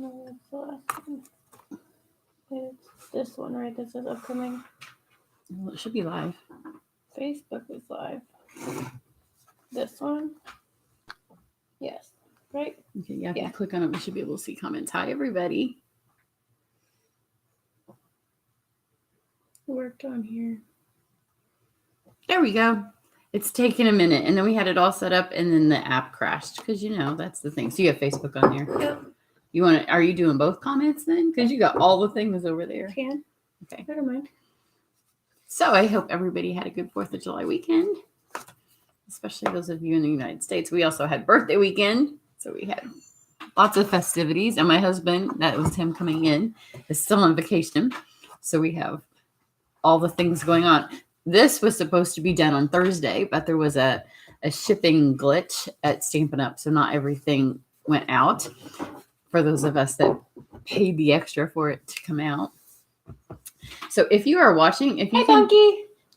No, that's the last one. It's this one, right? This is upcoming. Well, it should be live. Facebook is live. This one? Yes. Right? Okay, yeah, if Yeah. you click on it, we should be able to see comments. Hi, everybody. Worked on here. There we go. It's taken a minute, and then we had it all set up, and then the app crashed because that's the thing. So you have Facebook on there. Yep. You want to? Are you doing both comments then? Because you got all the things over there. Can. Okay. Never mind. So I hope everybody had a good 4th of July weekend, especially those of you in the United States. We also had birthday weekend, so we had lots of festivities. And my husband, that was him coming in, is still on vacation, so we have all the things going on. This was supposed to be done on Thursday, but there was a shipping glitch at Stampin' Up, so not everything went out for those of us that paid the extra for it to come out. So if you are watching, if you can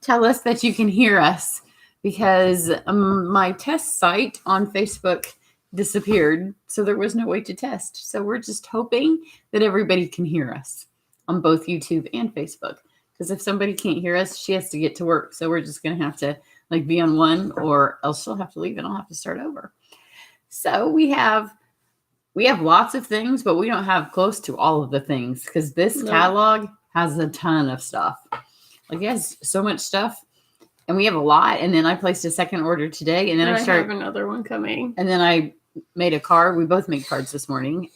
tell us that you can hear us, because my test site on Facebook disappeared, so there was no way to test. So we're just hoping that everybody can hear us on both YouTube and Facebook. Because if somebody can't hear us, she has to get to work. So we're just going to have to be on one, or else she'll have to leave and I'll have to start over. So we have lots of things, but we don't have close to all of the things because this catalog has a ton of stuff. It has so much stuff, and we have a lot. And then I placed a second order today, and then I have another one coming. And then I made a card. We both made cards this morning.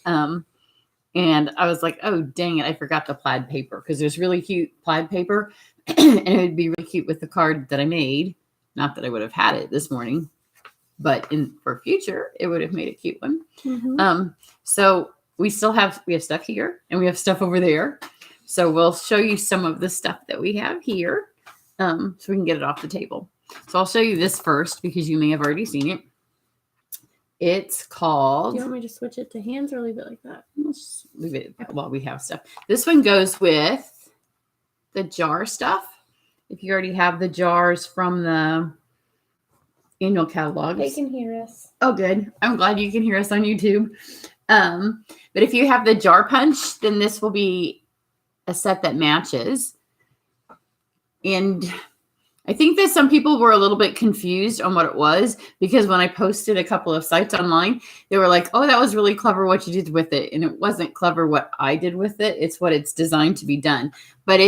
And I was like, oh, dang it, I forgot the plaid paper because there's really cute plaid paper. And it would be really cute with the card that I made. Not that I would have had it this morning, but for future, it would have made a cute one. Mm-hmm. So we have stuff here and we have stuff over there. So we'll show you some of the stuff that we have here so we can get it off the table. So I'll show you this first because you may have already seen it. It's called... Do you want me to switch it to hands or leave it like that? Let's leave it while we have stuff. This one goes with the jar stuff. If you already have the jars from the annual catalogs. They can hear us. Oh, good. I'm glad you can hear us on YouTube. But if you have the jar punch, then this will be a set that matches. And I think that some people were a little bit confused on what it was because when I posted a couple of sites online, they were like, oh, that was really clever what you did with it. And it wasn't clever what I did with it. It's what it's designed to be done. But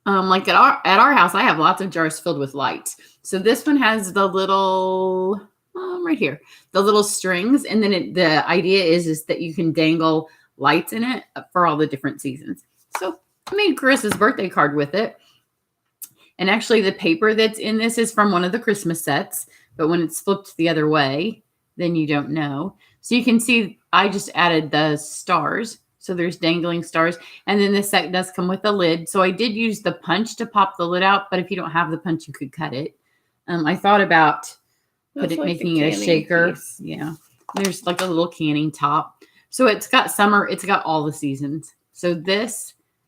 like at our house, I have lots of jars filled with lights. So this one has the little, right here, the little strings. And then the idea is that you can dangle lights in it for all the different seasons. So I made Carissa's birthday card with it. And actually the paper that's in this is from one of the Christmas sets, but when it's flipped the other way, then you don't know. So you can see I just added the stars. So there's dangling stars. And then this set does come with a lid. So I did use the punch to pop the lid out, but if you don't have the punch, you could cut it. I thought about making it a shaker. Piece. Yeah. There's like a little canning top. So it's got summer. It's got all the seasons. So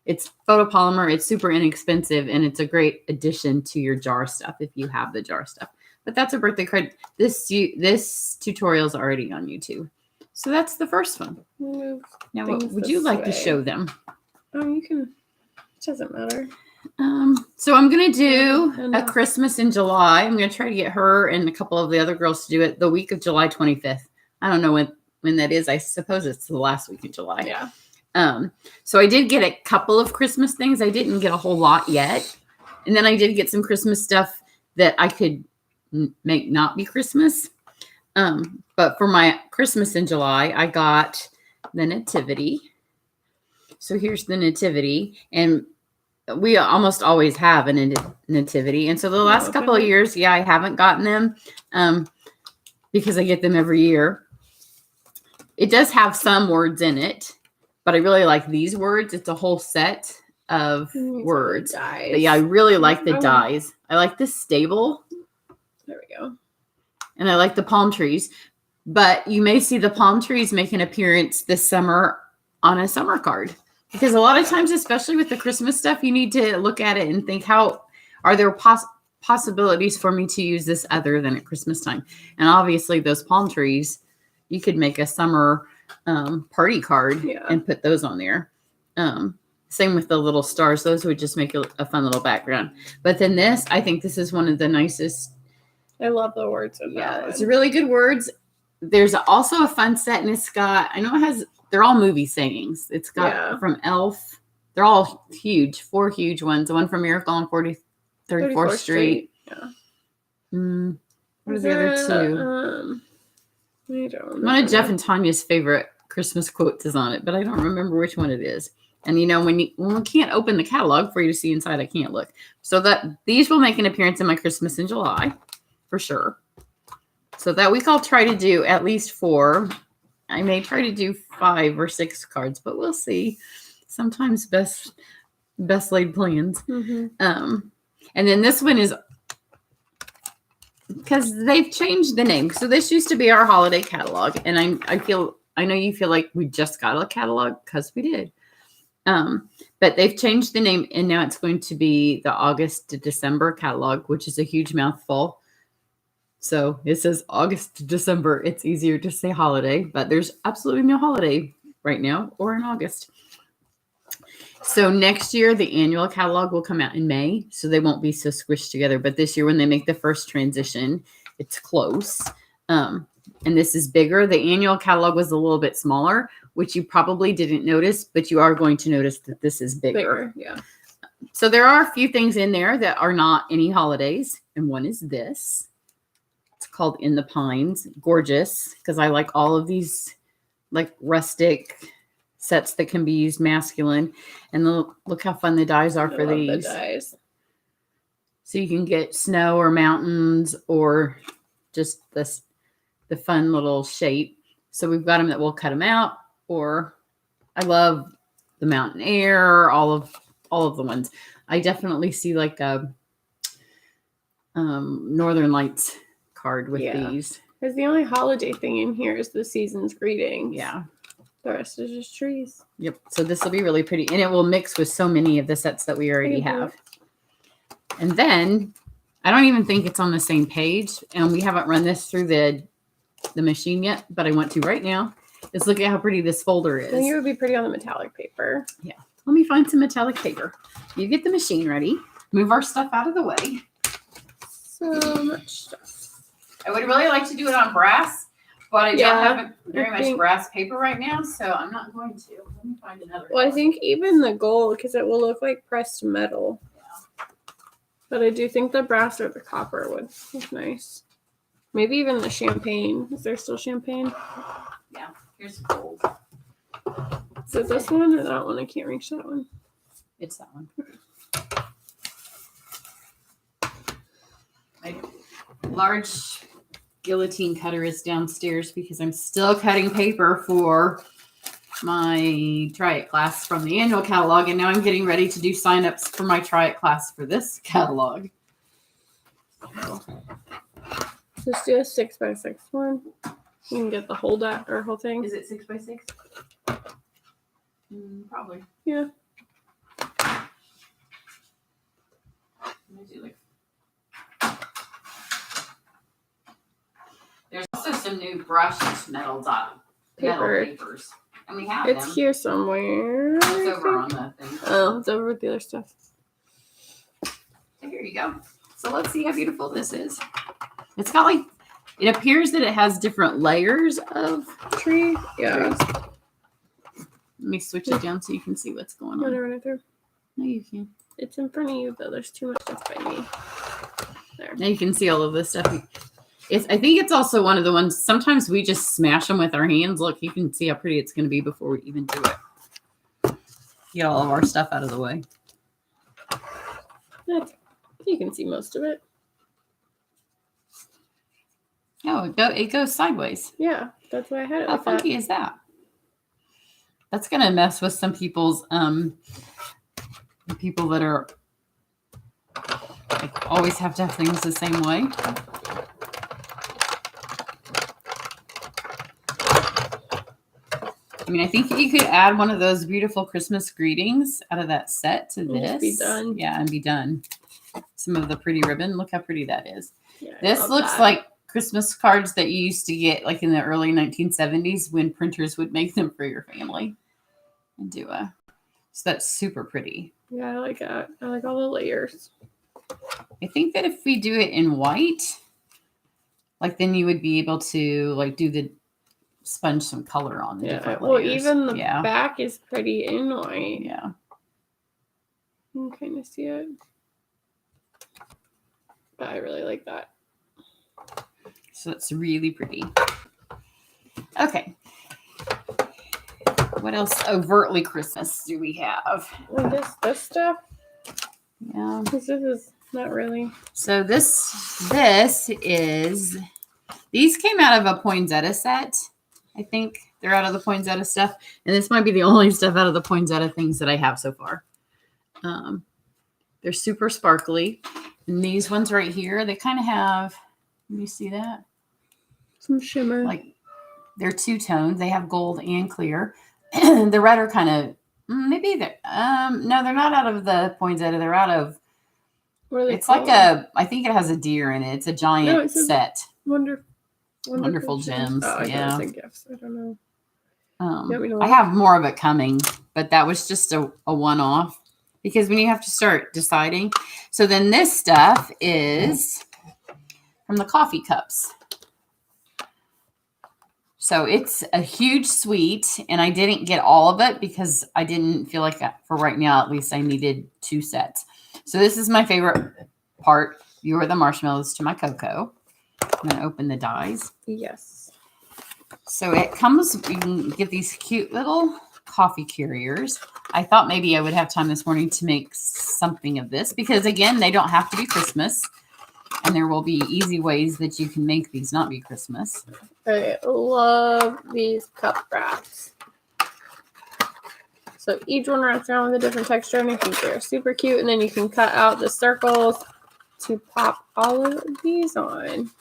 it's photopolymer. It's super inexpensive, and it's a great addition to your jar stuff if you have the jar stuff. But that's a birthday card. This tutorial is already on YouTube. So that's the first one. Now, what would you like to show them? You can. It doesn't matter. So I'm going to do a Christmas in July. I'm going to try to get her and a couple of the other girls to do it the week of July 25th. I don't know when that is. I suppose it's the last week in July. Yeah. So I did get a couple of Christmas things. I didn't get a whole lot yet. And then I did get some Christmas stuff that I could make not be Christmas. But for my Christmas in July, I got the Nativity. So here's the Nativity. And we almost always have a Nativity. And so the last couple of years, I haven't gotten them because I get them every year. It does have some words in it. But I really like these words. It's a whole set of words. But yeah, I really like the dies. I like the stable. There we go. And I like the palm trees. But you may see the palm trees make an appearance this summer on a summer card. Because a lot of times, especially with the Christmas stuff, you need to look at it and think, how are there possibilities for me to use this other than at Christmas time? And obviously those palm trees, you could make a summer party card Yeah. and put those on there. Same with the little stars. Those would just make a fun little background. But then this, I think this is one of the nicest. I love the words in Yeah, that it's one. really good words. There's also a fun set, and it's got, I know it has, they're all movie sayings. It's got from Elf. They're all huge, 4 huge ones. The one from Miracle on 34th Street. Yeah. What are the other two? I don't remember. One of Jeff and Tanya's favorite Christmas quotes is on it, but I don't remember which one it is. And you know, when we can't open the catalog for you to see inside, I can't look. So that these will make an appearance in my Christmas in July, for sure. So that week I'll try to do at least 4. I may try to do 5 or 6 cards, but we'll see. Sometimes best laid plans. Mm-hmm. And then this one is because they've changed the name. So this used to be our holiday catalog, and I know you feel like we just got a catalog because we did. But they've changed the name, and now it's going to be the August to December catalog, which is a huge mouthful. So it says August to December. It's easier to say holiday, but there's absolutely no holiday right now or in August. So next year, the annual catalog will come out in May, so they won't be so squished together. But this year, when they make the first transition, it's close. And this is bigger. The annual catalog was a little bit smaller, which you probably didn't notice, but you are going to notice that this is bigger. Yeah. So there are a few things in there that are not any holidays, and one is this. It's called In the Pines. Gorgeous, because I like all of these like rustic sets that can be used masculine. And look how fun the dies are for these. The dies. So you can get snow or mountains or just the fun little shape. So we've got them that we'll cut them out, or I love the mountain air, all of the ones. I definitely see like a Northern Lights card with these. Because the only holiday thing in here is the season's greetings. Yeah. The rest is just trees. Yep. So this will be really pretty. And it will mix with so many of the sets that we already have. And then I don't even think it's on the same page. And we haven't run this through the machine yet, but I want to right now. Is look at how pretty this folder is. I think it would be pretty on the metallic paper. Yeah. Let me find some metallic paper. You get the machine ready. Move our stuff out of the way. So much stuff. I would really like to do it on brass, but I don't have very much brass paper right now, so I'm not going to. Let me find another. Well, I think even the gold, because it will look like pressed metal. Yeah. But I do think the brass or the copper would look nice. Maybe even the champagne. Is there still champagne? Yeah. Here's gold. Is it this one or that one? I can't reach that one. It's that one. My large guillotine cutter is downstairs because I'm still cutting paper for my Try It class from the annual catalog, and now I'm getting ready to do signups for my Try It class for this catalog. Let's do a 6x6 one. You can get the whole thing. Is it 6x6? Probably. Yeah. There's also some new brushed metal papers. And we have it's them. Here somewhere. It's over on the thing. Oh, it's over with the other stuff. So here you go. So let's see how beautiful this is. It's got like, it appears that it has different layers of tree. Yeah. trees. Let me switch it down so you can see what's going on. Want to run it through? No, you can. It's in front of you, though. There's too much stuff by me. There. Now you can see all of this stuff. I think it's also one of the ones, sometimes we just smash them with our hands. Look, you can see how pretty it's going to be before we even do it. Get all of our stuff out of the way. You can see most of it. Oh, it goes sideways. Yeah, that's why I had it. How funky is that? That's going to mess with some people's, people that are, like, always have to have things the same way. I mean, I think you could add one of those beautiful Christmas greetings out of that set to this. Just be done. Yeah, and be done. Some of the pretty ribbon. Look how pretty that is. Yeah, this looks like Christmas cards that you used to get like in the early 1970s when printers would make them for your family and do a. So that's super pretty. Yeah, I like that. I like all the layers. I think that if we do it in white, like then you would be able to like do the sponge some color on the different layers. Well, even the back is pretty in white. Yeah. You can kind of see it. But I really like that. So it's really pretty. Okay. What else overtly Christmas do we have? This stuff. Yeah. This is not really. So this is, these came out of a poinsettia set. I think they're out of the poinsettia stuff. And this might be the only stuff out of the poinsettia things that I have so far. They're super sparkly. And these ones right here, they kind of have, let me see that? Some shimmer. Like they're two-toned. They have gold and clear. The red are kind of, maybe they're, no, they're not out of the poinsettia. They're out of, what are they it's called? like a, I think it has a deer in it. It's a giant set. Wonderful gems. Oh, yeah. Gifts. I don't know. I have more of it coming, but that was just a one-off because when you have to start deciding. So then this stuff is from the coffee cups. So it's a huge suite, and I didn't get all of it because I didn't feel like for right now, at least I needed 2 sets. So this is my favorite part. You are the marshmallows to my cocoa. I'm going to open the dies. Yes. So it comes, you can get these cute little coffee carriers. I thought maybe I would have time this morning to make something of this because, again, they don't have to be Christmas. And there will be easy ways that you can make these not be Christmas. I love these cup wraps. So each one wraps around with a different texture, and I think they're super cute. And then you can cut out the circles to pop all of these on.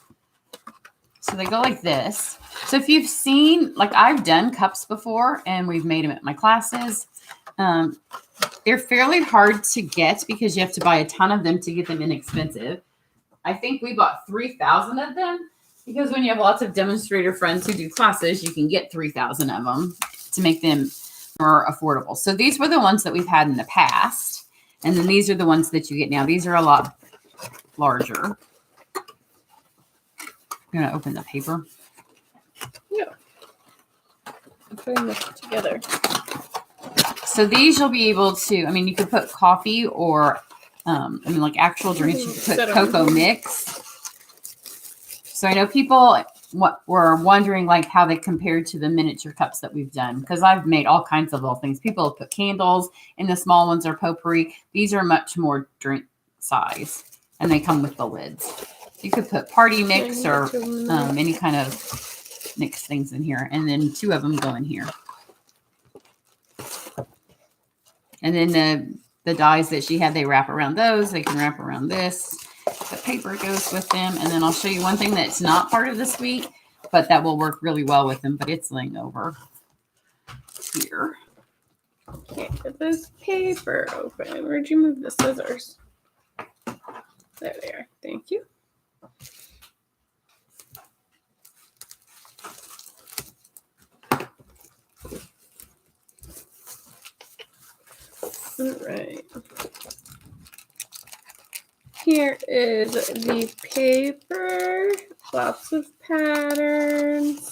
So they go like this. So if you've seen, like I've done cups before, and we've made them at my classes. They're fairly hard to get because you have to buy a ton of them to get them inexpensive. I think we bought 3,000 of them because when you have lots of demonstrator friends who do classes, you can get 3,000 of them to make them more affordable. So these were the ones that we've had in the past. And then these are the ones that you get now. These are a lot larger. I'm going to open the paper. Yeah. I'm putting this together. So these you'll be able to, I mean, you could put coffee or like actual drinks. You could put cocoa mix. So I know people were wondering like how they compared to the miniature cups that we've done because I've made all kinds of little things. People have put candles, and the small ones are potpourri. These are much more drink size, and they come with the lids. You could put party mix or any kind of mixed things in here, and then 2 of them go in here. And then the dies that she had, they wrap around those. They can wrap around this. The paper goes with them. And then I'll show you one thing that's not part of the suite, but that will work really well with them. But it's laying over here. Can't get this paper open. Where'd you move the scissors? There they are. Thank you. All right. Here is the paper. Lots of patterns.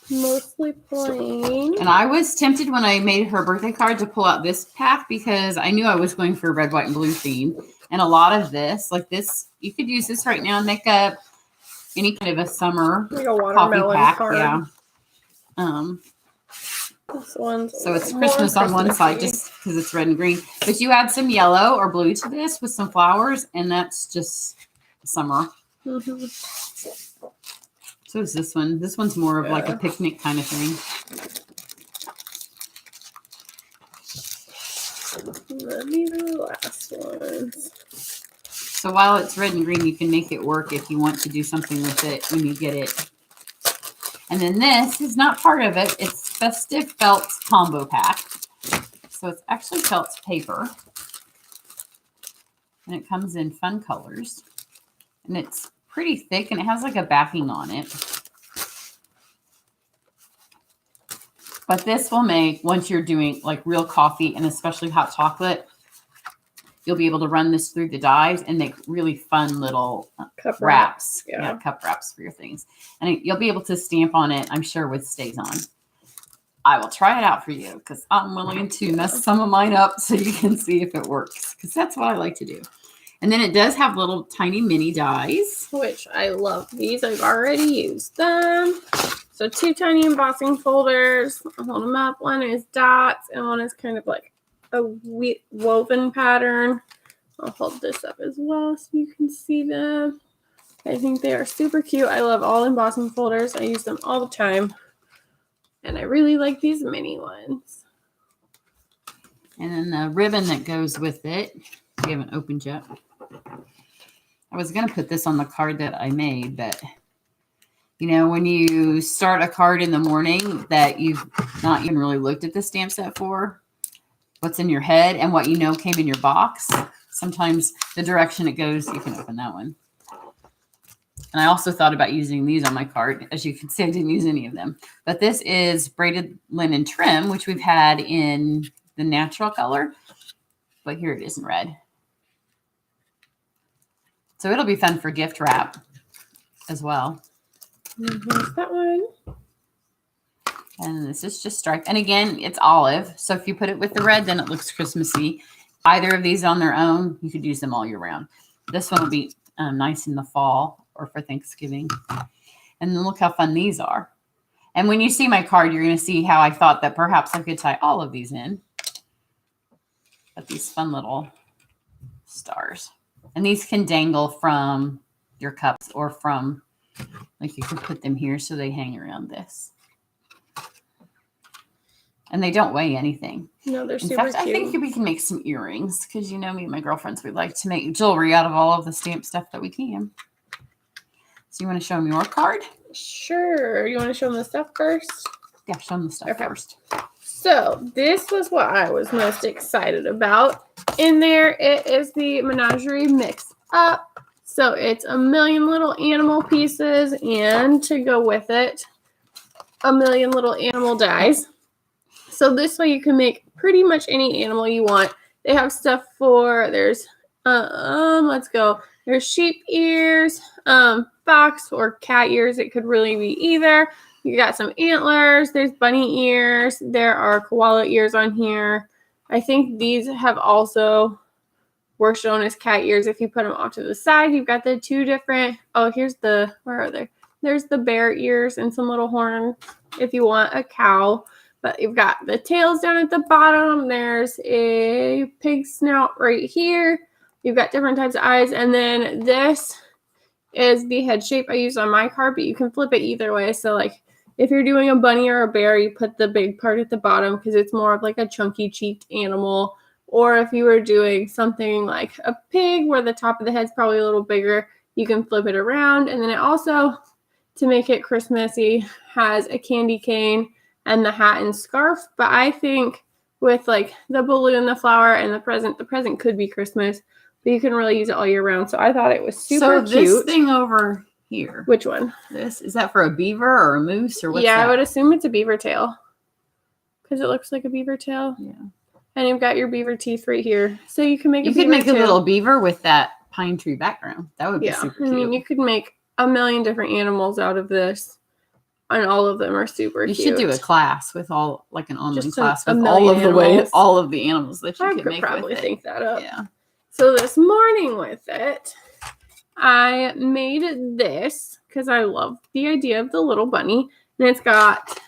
Mostly plain. And I was tempted when I made her birthday card to pull out this pack because I knew I was going for a red, white, and blue theme. And a lot of this, like this, you could use this right now and make up any kind of a summer like a watermelon pack. card. Yeah. This one's so it's Christmas on one side just because it's red and green. But you add some yellow or blue to this with some flowers, and that's just summer. Mm-hmm. So is this one. This one's more of like a picnic kind of thing. Let me do the last ones. So while it's red and green, you can make it work if you want to do something with it when you get it. And then this is not part of it. It's Festive Felt Combo Pack. So it's actually felt paper. And it comes in fun colors. And it's pretty thick and it has like a backing on it. But this will make, once you're doing like real coffee and especially hot chocolate, you'll be able to run this through the dies and make really fun little Cup wraps. Yeah. Cup wraps for your things. And you'll be able to stamp on it, I'm sure, with Stays On. I will try it out for you because I'm willing to mess some of mine up so you can see if it works, because that's what I like to do. And then it does have little tiny mini dies. Which I love these. I've already used them. So 2 tiny embossing folders. I'll hold them up. One is dots and one is kind of like a woven pattern. I'll hold this up as well so you can see them. I think they are super cute. I love all embossing folders. I use them all the time. And I really like these mini ones. And then the ribbon that goes with it, we haven't opened yet. I was going to put this on the card that I made, but you know, when you start a card in the morning that you've not even really looked at the stamp set for, what's in your head and what you know came in your box, sometimes the direction it goes, you can open that one. And I also thought about using these on my card. As you can see, I didn't use any of them. But this is braided linen trim, which we've had in the natural color. But here it is in red. So it'll be fun for gift wrap as well. And here's that one. And this is just striped. And again, it's olive. So if you put it with the red, then it looks Christmassy. Either of these on their own, you could use them all year round. This one will be nice in the fall or for Thanksgiving. And then look how fun these are. And when you see my card, you're going to see how I thought that perhaps I could tie all of these in. But these fun little stars. And these can dangle from your cups or from, like you can put them here so they hang around this. And they don't weigh anything. No, they're super In fact, cute. I think we can make some earrings because, you know, me and my girlfriends, we like to make jewelry out of all of the stamp stuff that we can. So you want to show them your card? Sure. You want to show them the stuff first? Yeah, show them the stuff first. So this was what I was most excited about. In there, it is the Menagerie Mix Up. So it's a million little animal pieces, and to go with it, a million little animal dies. So this way you can make pretty much any animal you want. They have stuff for, there's, let's go. There's sheep ears, fox or cat ears. It could really be either. You got some antlers. There's bunny ears. There are koala ears on here. I think these have also were shown as cat ears. If you put them off to the side, you've got the 2 different, oh, here's the, where are they? There's the bear ears and some little horns if you want a cow. But you've got the tails down at the bottom. There's a pig snout right here. You've got different types of eyes. And then this is the head shape I used on my card, but you can flip it either way. So like if you're doing a bunny or a bear, you put the big part at the bottom because it's more of like a chunky cheeked animal. Or if you were doing something like a pig where the top of the head's probably a little bigger, you can flip it around. And then it also, to make it Christmassy, has a candy cane and the hat and scarf. But I think with like the balloon, the flower, and the present could be Christmas, but you can really use it all year round. So I thought it was super cute. So this thing over here. Which one? This, is that for a beaver or a moose or what's that? I would assume it's a beaver tail because it looks like a beaver tail. Yeah. And you've got your beaver teeth right here. So you can make a little beaver with that pine tree background. That would be super cute. I mean, you could make a million different animals out of this. And all of them are super cute. You should do a class with all, like an online class with all of the animals that you can make with it. I could probably think that up. Yeah. So this morning with it, I made this because I love the idea of the little bunny. And it's got,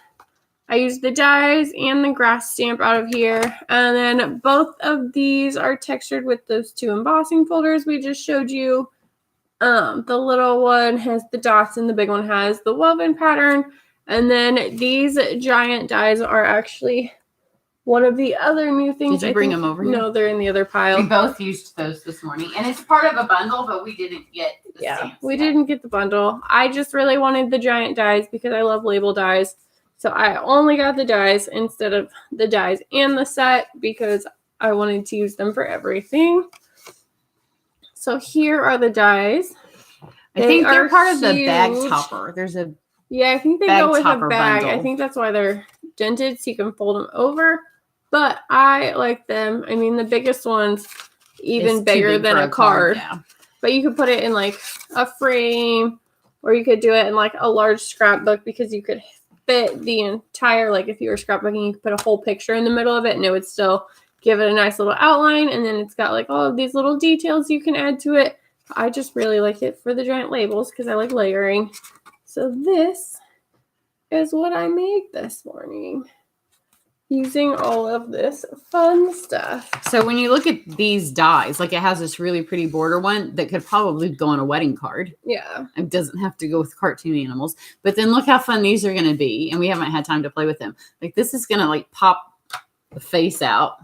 I used the dies and the grass stamp out of here. And then both of these are textured with those 2 embossing folders we just showed you. The little one has the dots and the big one has the woven pattern. And then these giant dies are actually one of the other new things. Did you bring them over here? No, they're in the other pile. We both used those this morning. And it's part of a bundle, but we didn't get the stamps we yet. didn't get the bundle. I just really wanted the giant dies because I love label dies. So I only got the dies instead of the dies and the set because I wanted to use them for everything. So here are the dies. I think they're are part of the bag huge. topper. There's a Yeah, I think they bag go with a topper bag. I bundle. think that's why they're dented, so you can fold them over. But I like them. I mean, the biggest one's even It's too bigger big than for a card. Yeah. But you could put it in like a frame, or you could do it in like a large scrapbook because you could fit the entire, like if you were scrapbooking, you could put a whole picture in the middle of it and it would still give it a nice little outline. And then it's got like all of these little details you can add to it. I just really like it for the giant labels because I like layering. So this is what I made this morning using all of this fun stuff. So when you look at these dies, like it has this really pretty border one that could probably go on a wedding card. Yeah. It doesn't have to go with cartoon animals. But then look how fun these are going to be. And we haven't had time to play with them. Like this is going to like pop the face out.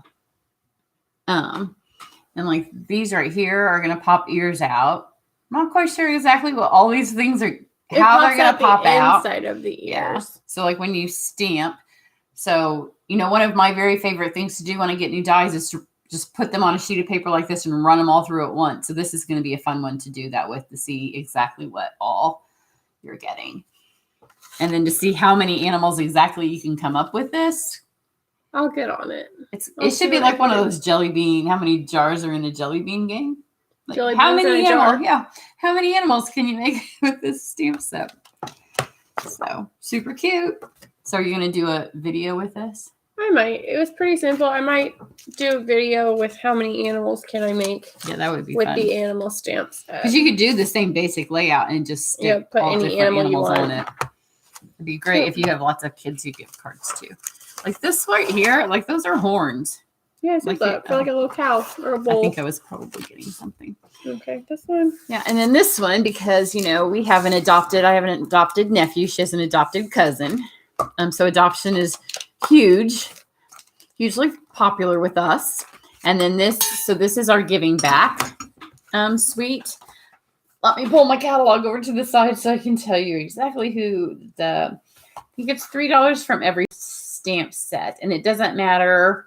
And like these right here are going to pop ears out. I'm not quite sure exactly what all these things are, how they're going to pop out. Inside of the ears. Yeah. So like when you stamp, so, you know, one of my very favorite things to do when I get new dies is to just put them on a sheet of paper like this and run them all through at once. So this is going to be a fun one to do that with, to see exactly what all you're getting. And then to see how many animals exactly you can come up with this. I'll get on it. It should be like one of those jelly bean, how many jars are in a jelly bean game? Like jelly how beans many in a jar. animals? Yeah. How many animals can you make with this stamp set? So super cute. So are you going to do a video with this? I might. It was pretty simple. I might do a video with how many animals can I make. Yeah, that would be with fun. the animal stamps. Because you could do the same basic layout and just stick put all any different animal you animals want. on it. It'd be great if you have lots of kids you give cards to. Like this right here, like those are horns. Yeah, it's like like, for like a little cow or a bull. I think I was probably getting something. Okay, this one. Yeah, and then this one, because, you know, I have an adopted nephew. She has an adopted cousin. So adoption is huge, hugely popular with us. And then this is our giving back suite. Let me pull my catalog over to the side so I can tell you exactly who I think it's $3 from every stamp set. And it doesn't matter.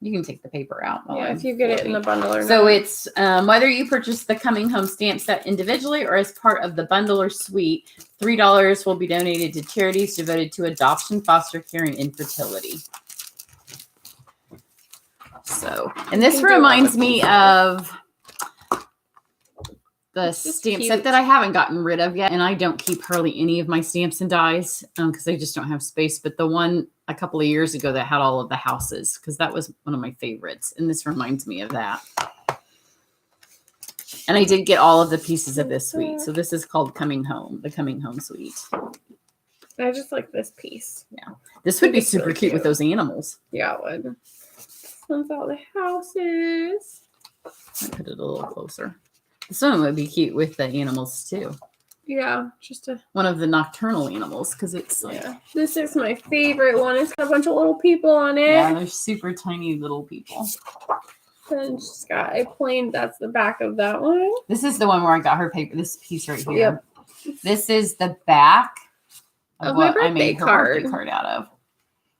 You can take the paper out. Yeah, if you get it in the bundle or not. So it's whether you purchase the Coming Home stamp set individually or as part of the bundle or suite, $3 will be donated to charities devoted to adoption, foster care, and infertility. So, and this reminds me of the stamp set that I haven't gotten rid of yet. And I don't keep hardly any of my stamps and dies because I just don't have space. But the one a couple of years ago that had all of the houses, because that was one of my favorites. And this reminds me of that. And I did get all of the pieces of this suite. So this is called Coming Home, the Coming Home suite. I just like this piece. Yeah. This would be super really cute with those animals. Yeah, it would. This one's all the houses. I put it a little closer. This one would be cute with the animals too. Yeah, one of the nocturnal animals, because it's like, yeah. This is my favorite one. It's got a bunch of little people on it. Yeah, they're super tiny little people. And she's got a plain, that's the back of that one. This is the one where I got her paper, this piece right here. Yep. This is the back of what I made her card. birthday card out of.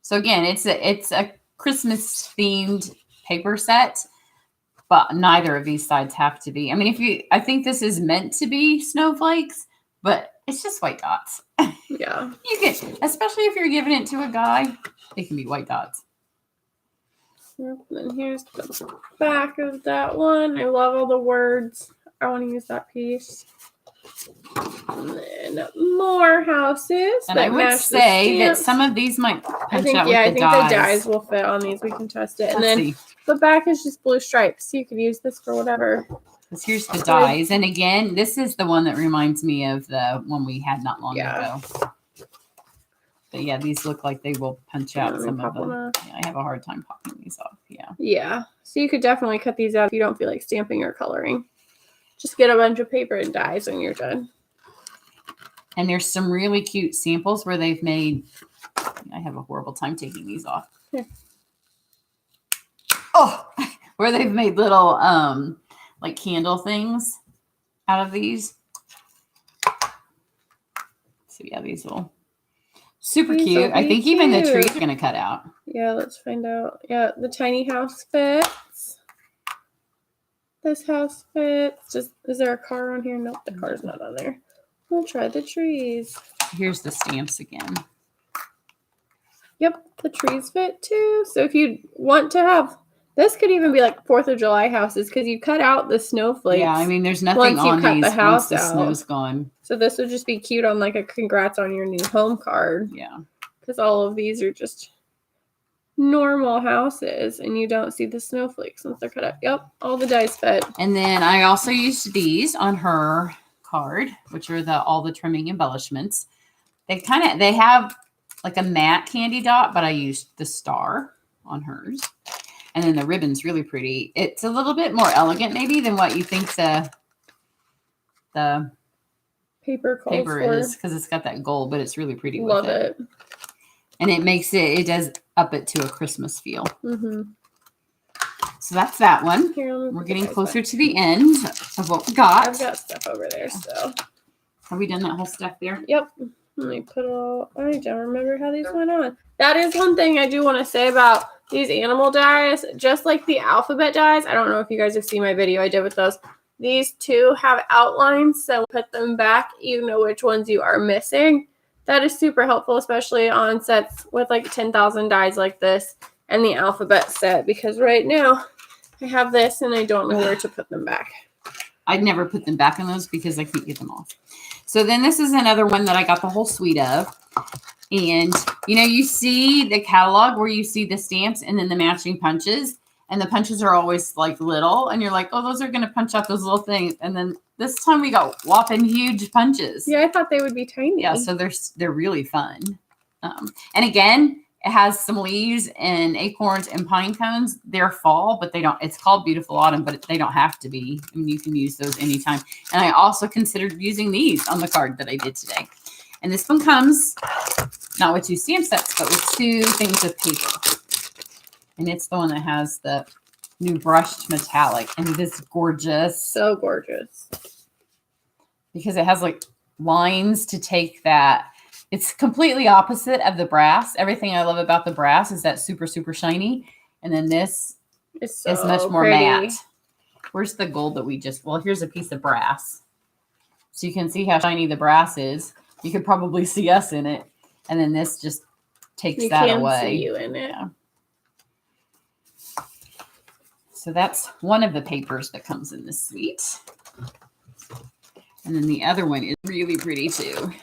So again, it's a Christmas themed paper set, but neither of these sides have to be. I mean, I think this is meant to be snowflakes, but it's just white dots. Yeah. You can, especially if you're giving it to a guy, it can be white dots. And then here's the back of that one. I love all the words. I want to use that piece. And then more houses. And I would say that some of these might punch out with the dies. I think the dies will fit on these. We can test it. And then the back is just blue stripes. So you could use this for whatever. Here's the dies. And again, this is the one that reminds me of the one we had not long ago. But yeah, these look like they will punch out some of them. Yeah, I have a hard time popping these off. Yeah. Yeah. So you could definitely cut these out if you don't feel like stamping or coloring. Just get a bunch of paper and dies when you're done. And there's some really cute samples where they've made, I have a horrible time taking these off. Here. Oh, where they've made little like candle things out of these. So yeah, these will super cute. I think even the tree's going to cut out. Yeah, let's find out. Yeah, the tiny house fits. This house fits. Just, is there a car on here? Nope, the car's not on there. We'll try the trees. Here's the stamps again. Yep, the trees fit too. So if you want to have, this could even be like 4th of July houses because you cut out the snowflakes. Yeah, I mean, there's nothing once you on cut these the house once the out. snow's gone. So this would just be cute on like a congrats on your new home card. Yeah. Because all of these are just normal houses and you don't see the snowflakes once they're cut up. Yep, all the dies fit. And then I also used these on her card, which are all the trimming embellishments. They have like a matte candy dot, but I used the star on hers. And then the ribbon's really pretty. It's a little bit more elegant maybe than what you think the paper is, because it's got that gold, but it's really pretty. Love with it. And it does up it to a Christmas feel. Mm-hmm. So that's that one. Here, we're getting closer to the end of what we got. I've got stuff over there still. Have we done that whole stuff there? Yep. Let me put all, I don't remember how these went on. That is one thing I do want to say about these animal dies. Just like the alphabet dies, I don't know if you guys have seen my video I did with those. These two have outlines, so put them back. You know which ones you are missing. That is super helpful, especially on sets with like 10,000 dies like this and the alphabet set, because right now I have this and I don't know where to put them back. I'd never put them back in those because I can't get them off. So then this is another one that I got the whole suite of. And, you know, you see the catalog where you see the stamps and then the matching punches. And the punches are always like little. And you're like, oh, those are going to punch out those little things. And then this time we got whopping huge punches. Yeah, I thought they would be tiny. Yeah, so they're really fun. And again, it has some leaves and acorns and pine cones. They're fall, but they don't. It's called Beautiful Autumn, but they don't have to be. I mean, you can use those anytime. And I also considered using these on the card that I did today. And this one comes not with 2 stamp sets, but with 2 things of paper. And it's the one that has the new brushed metallic. And it is gorgeous. So gorgeous. Because it has like lines to take that. It's completely opposite of the brass. Everything I love about the brass is that super, super shiny. And then this is much more matte. Where's the gold that we just, well, here's a piece of brass. So you can see how shiny the brass is. You could probably see us in it. And then this just takes that away. See you in it. Yeah. So that's one of the papers that comes in this suite. And then the other one is really pretty too.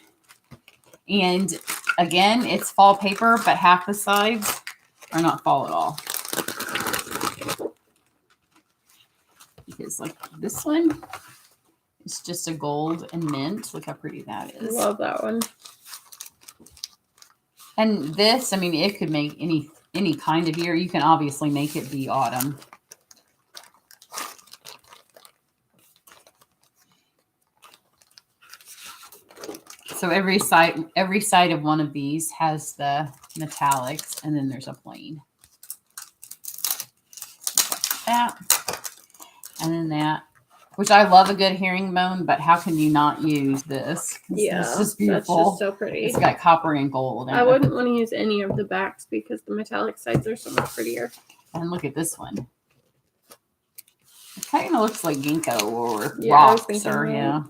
And again, it's fall paper, but half the sides are not fall at all. Because like this one is just a gold and mint. Look how pretty that is. Love that one. And this, I mean, it could make any kind of year. You can obviously make it be autumn. So every side of one of these has the metallics, and then there's a plain. Like that. And then that, which I love a good herringbone, but how can you not use this? Yeah, it's just beautiful. That's just so pretty. It's got copper and gold. I wouldn't want to use any of the backs because the metallic sides are so much prettier. And look at this one. It kind of looks like ginkgo or Yeah, rocks, or yeah.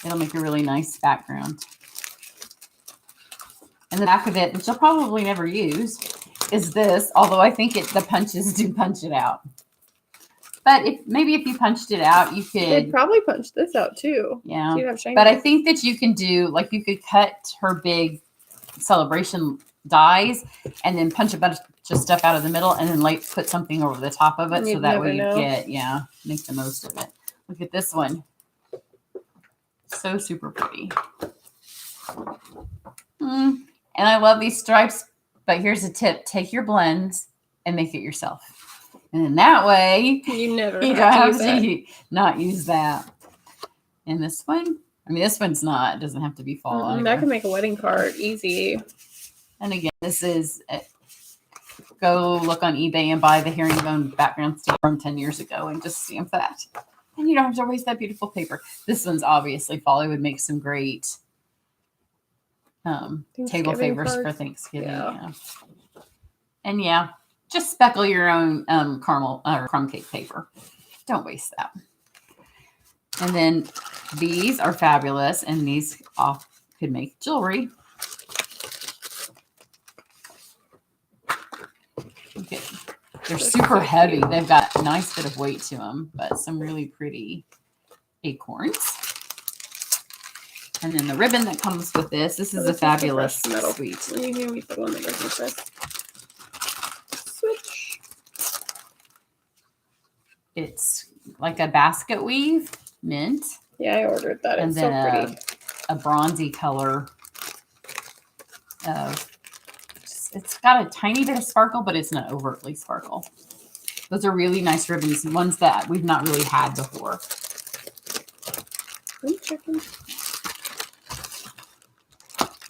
It'll make a really nice background. And the back of it, which I'll probably never use, is this. Although I think the punches do punch it out. But maybe if you punched it out, you could. They'd probably punch this out too. Yeah. So you'd have shiny. But I think that you can do, like, you could cut her big celebration dies and then punch a bunch of stuff out of the middle and then like put something over the top of it, so that way you get, make the most of it. Look at this one. So super pretty. And I love these stripes, but here's a tip. Take your blends and make it yourself. And in that way, you don't have to not use that. And this one, I mean, this one's not, it doesn't have to be fall. That can make a wedding card easy. And again, this is, go look on eBay and buy the herringbone background stamp from 10 years ago and just stamp that. And you don't have to waste that beautiful paper. This one's obviously fall. It would make some great table favors for Thanksgiving. Yeah. And just speckle your own caramel or crumb cake paper. Don't waste that. And then these are fabulous, and these could make jewelry. Okay. They're super heavy. Cute. They've got a nice bit of weight to them, but some really pretty acorns. And then the ribbon that comes with this. This is a fabulous suite. You give me the one that goes with this. Switch. It's like a basket weave mint. Yeah, I ordered that. And it's then so pretty. a bronzy color of. It's got a tiny bit of sparkle, but it's not overtly sparkle. Those are really nice ribbons, ones that we've not really had before. I'm checking.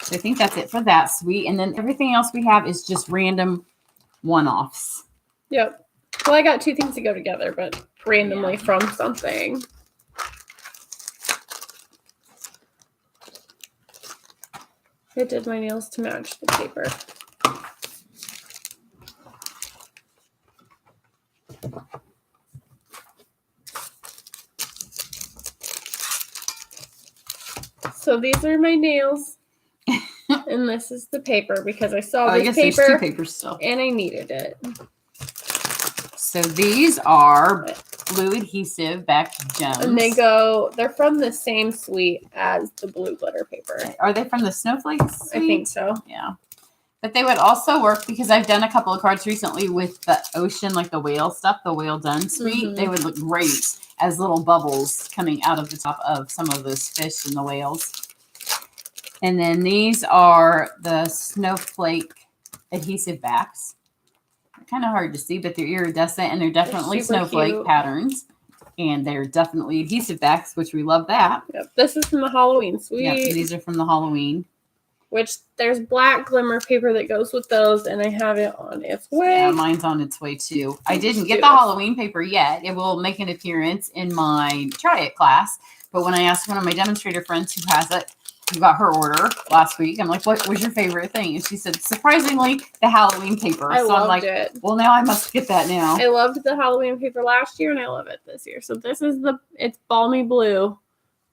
So I think that's it for that suite. And then everything else we have is just random one-offs. Yep. Well, I got two things to go together, but randomly from something. I did my nails to match the paper. So these are my nails, and this is the paper because I saw this paper, there's two papers still, and I needed it. So these are blue adhesive backed gems, And they're from the same suite as the blue glitter paper. Are they from the snowflakes? I think so. Yeah, but they would also work because I've done a couple of cards recently with the ocean, like the whale stuff, the whale done suite. Mm-hmm. They would look great as little bubbles coming out of the top of some of those fish and the whales. And then these are the snowflake adhesive backs. They're kind of hard to see, but they're iridescent and they're definitely snowflake cute patterns. And they're definitely adhesive backs, which we love that. Yep. This is from the Halloween suite. Yep, these are from the Halloween. Which there's black glimmer paper that goes with those, and I have it on its way. Yeah, mine's on its way too. I didn't get the Halloween paper yet. It will make an appearance in my Try It class. But when I asked one of my demonstrator friends who has it, who got her order last week, I'm like, what was your favorite thing? And she said, surprisingly, the Halloween paper. I loved I'm like, it. Well, now I must get that now. I loved the Halloween paper last year, and I love it this year. So this is it's balmy blue.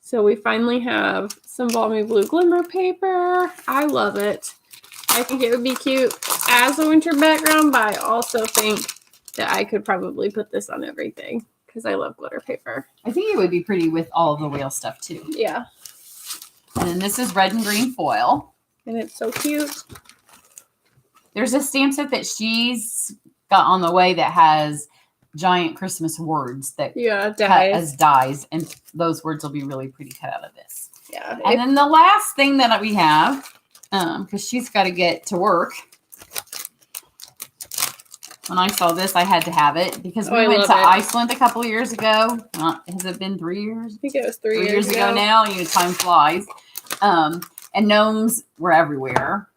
So we finally have some balmy blue glimmer paper. I love it. I think it would be cute as a winter background, but I also think that I could probably put this on everything because I love glitter paper. I think it would be pretty with all of the whale stuff too. Yeah. And then this is red and green foil. And it's so cute. There's a stamp set that she's got on the way that has giant Christmas words that cut as dies, and those words will be really pretty cut out of this. Yeah. And then the last thing that we have, because she's got to get to work. When I saw this, I had to have it because we went to Iceland a couple of years ago. Has it been 3 years? I think it was 3 years ago now. Time flies. And gnomes were everywhere.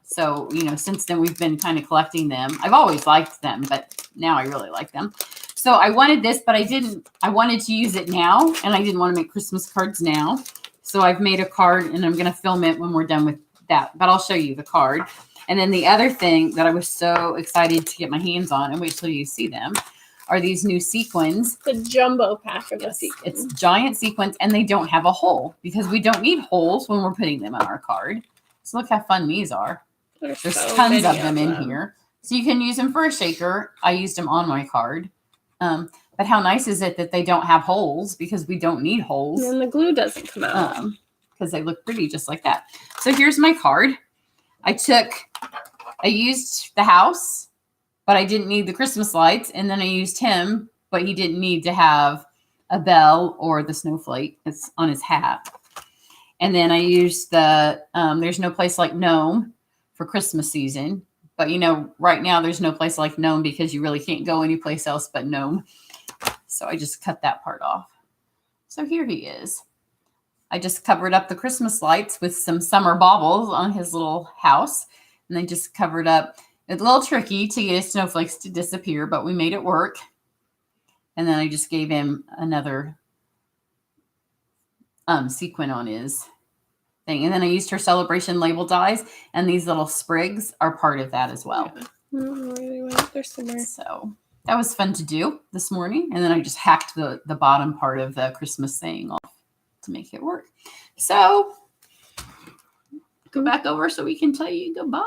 So, since then we've been kind of collecting them. I've always liked them, but now I really like them. So I wanted this, but I wanted to use it now, and I didn't want to make Christmas cards now. So I've made a card, and I'm going to film it when we're done with that. But I'll show you the card. And then the other thing that I was so excited to get my hands on, and wait till you see them, are these new sequins. The jumbo pack of the sequins. It's giant sequins, and they don't have a hole because we don't need holes when we're putting them on our card. So look how fun these are. There's tons of them in here. So you can use them for a shaker. I used them on my card. But how nice is it that they don't have holes because we don't need holes. And the glue doesn't come out. Because they look pretty just like that. So here's my card. I used the house, but I didn't need the Christmas lights. And then I used him, but he didn't need to have a bell or the snowflake. It's on his hat. And then I used the, there's no place like gnome for Christmas season. But, right now there's no place like gnome because you really can't go anyplace else but gnome. So I just cut that part off. So here he is. I just covered up the Christmas lights with some summer baubles on his little house. And I just covered up. It's a little tricky to get his snowflakes to disappear, but we made it work. And then I just gave him another sequin on his thing. And then I used her celebration label dies, and these little sprigs are part of that as well. Yeah. They're somewhere. So that was fun to do this morning. And then I just hacked the bottom part of the Christmas saying off to make it work. So go back over so we can tell you goodbye.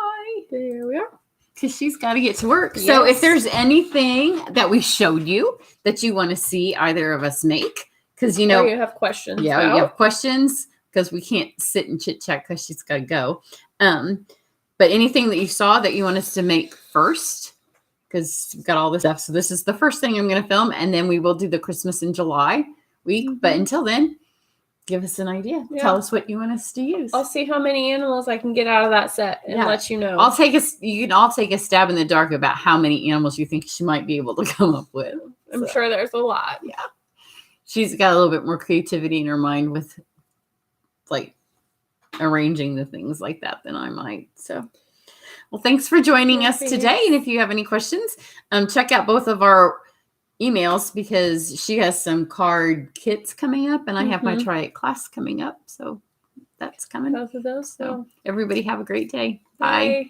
There we are. Because she's got to get to work. Yes. So if there's anything that we showed you that you want to see either of us make, because you know, or you have questions. Yeah, you have questions because we can't sit and chit chat because she's got to go. But anything that you saw that you want us to make first, because we've got all this stuff. So this is the first thing I'm going to film, and then we will do the Christmas in July week. Mm-hmm. But until then, give us an idea. Yeah. Tell us what you want us to use. I'll see how many animals I can get out of that set and let you know. You can all take a stab in the dark about how many animals you think she might be able to come up with. I'm sure there's a lot. Yeah. She's got a little bit more creativity in her mind with like arranging the things like that than I might. So, well, thanks for joining us today. And if you have any questions, check out both of our emails because she has some card kits coming up and I have my Try It class coming up. So that's coming. Both of those. So everybody have a great day. Bye.